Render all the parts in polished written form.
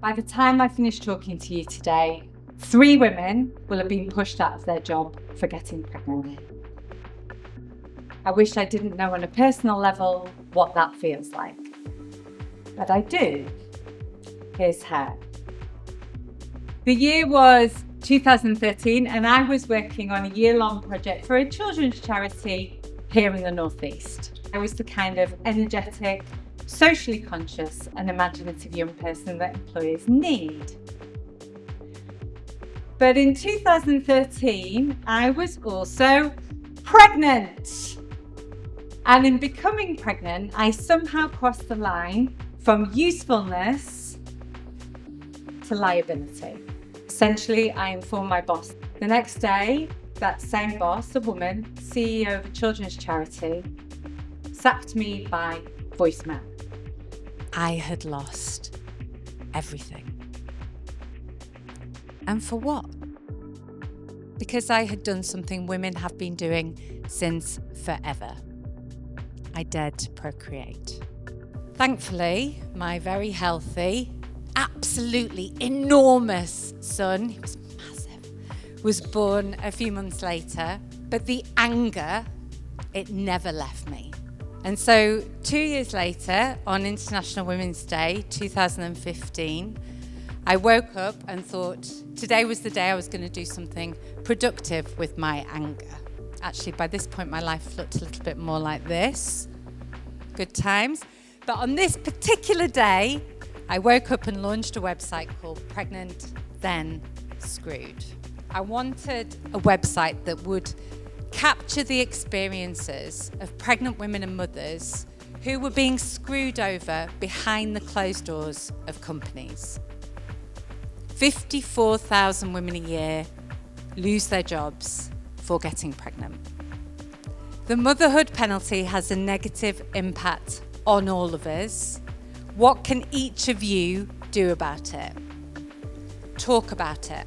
By the time I finish talking to you today, 3 women will have been pushed out of their job for getting pregnant. I wish I didn't know on a personal level what that feels like, but I do. Here's how. The year was 2013 and I was working on a year-long project for a children's charity here in the Northeast. I was the kind of energetic, socially conscious and imaginative young person that employers need. But in 2013, I was also pregnant. And in becoming pregnant, I somehow crossed the line from usefulness to liability. Essentially, I informed my boss. The next day, that same boss, a woman, CEO of a children's charity, sacked me by voicemail. I had lost everything. And for what? Because I had done something women have been doing since forever. I dared to procreate. Thankfully, my very healthy, absolutely enormous son, he was massive, was born a few months later, but the anger, it never left me. And so 2 years later, on International Women's Day 2015, I woke up and thought today was the day I was going to do something productive with my anger. Actually, by this point, my life looked a little bit more like this. Good times. But on this particular day, I woke up and launched a website called Pregnant Then Screwed. I wanted a website that would capture the experiences of pregnant women and mothers who were being screwed over behind the closed doors of companies. 54,000 women a year lose their jobs for getting pregnant. The motherhood penalty has a negative impact on all of us. What can each of you do about it? Talk about it.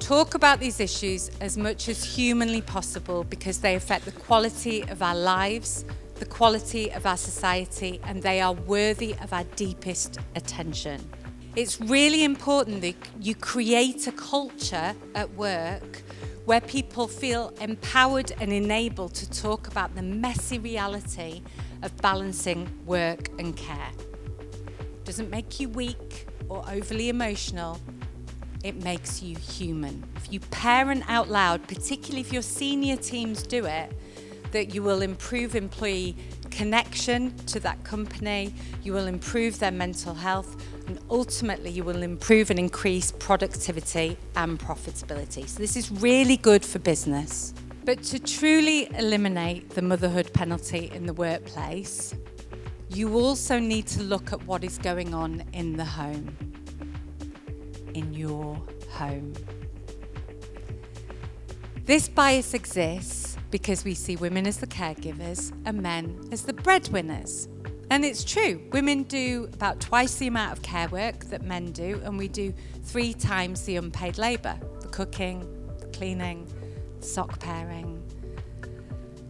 Talk about these issues as much as humanly possible because they affect the quality of our lives, the quality of our society, and they are worthy of our deepest attention. It's really important that you create a culture at work where people feel empowered and enabled to talk about the messy reality of balancing work and care. It doesn't make you weak or overly emotional. It makes you human. If you parent out loud, particularly if your senior teams do it, that you will improve employee connection to that company, you will improve their mental health, and ultimately you will improve and increase productivity and profitability. So this is really good for business. But to truly eliminate the motherhood penalty in the workplace, you also need to look at what is going on in the home. In your home. This bias exists because we see women as the caregivers and men as the breadwinners. And it's true, women do about twice the amount of care work that men do, and we do 3 times the unpaid labour, the cooking, the cleaning, the sock pairing.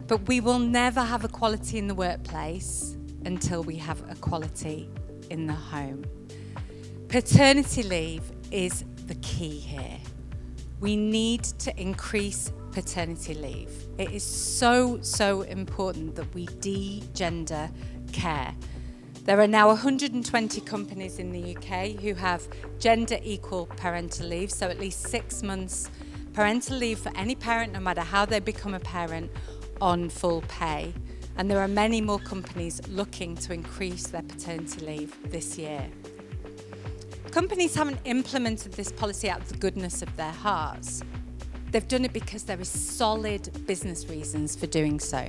But we will never have equality in the workplace until we have equality in the home. Paternity leave is the key here. We need to increase paternity leave. It is so important that we de-gender care. There are now 120 companies in the UK who have gender equal parental leave, so at least 6 months parental leave for any parent, no matter how they become a parent, on full pay. And there are many more companies looking to increase their paternity leave this year. Companies haven't implemented this policy out of the goodness of their hearts. They've done it because there is solid business reasons for doing so.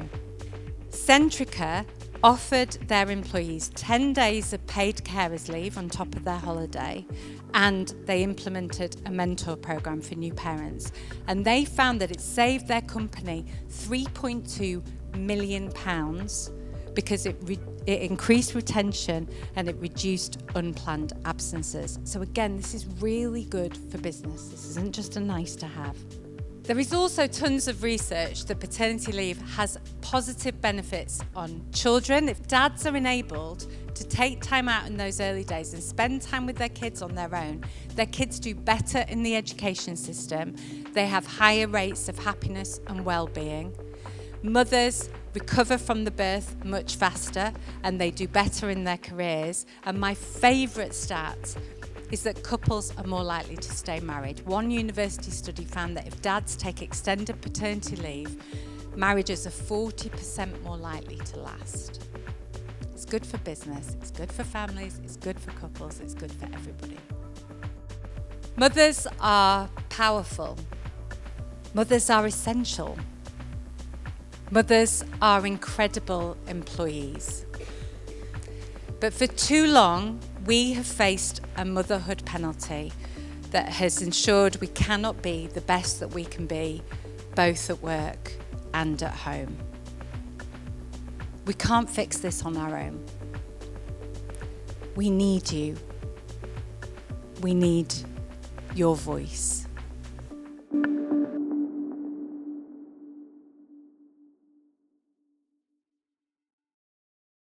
Centrica offered their employees 10 days of paid carers leave on top of their holiday, and they implemented a mentor program for new parents. And they found that it saved their company £3.2 million because it increased retention and it reduced unplanned absences. So again, this is really good for business. This isn't just a nice to have. There is also tons of research that paternity leave has positive benefits on children. If dads are enabled to take time out in those early days and spend time with their kids on their own, their kids do better in the education system. They have higher rates of happiness and well-being. Mothers recover from the birth much faster and they do better in their careers. And my favourite stat is that couples are more likely to stay married. One university study found that if dads take extended paternity leave, marriages are 40% more likely to last. It's good for business, it's good for families, it's good for couples, it's good for everybody. Mothers are powerful. Mothers are essential. Mothers are incredible employees. But for too long, we have faced a motherhood penalty that has ensured we cannot be the best that we can be, both at work and at home. We can't fix this on our own. We need you. We need your voice.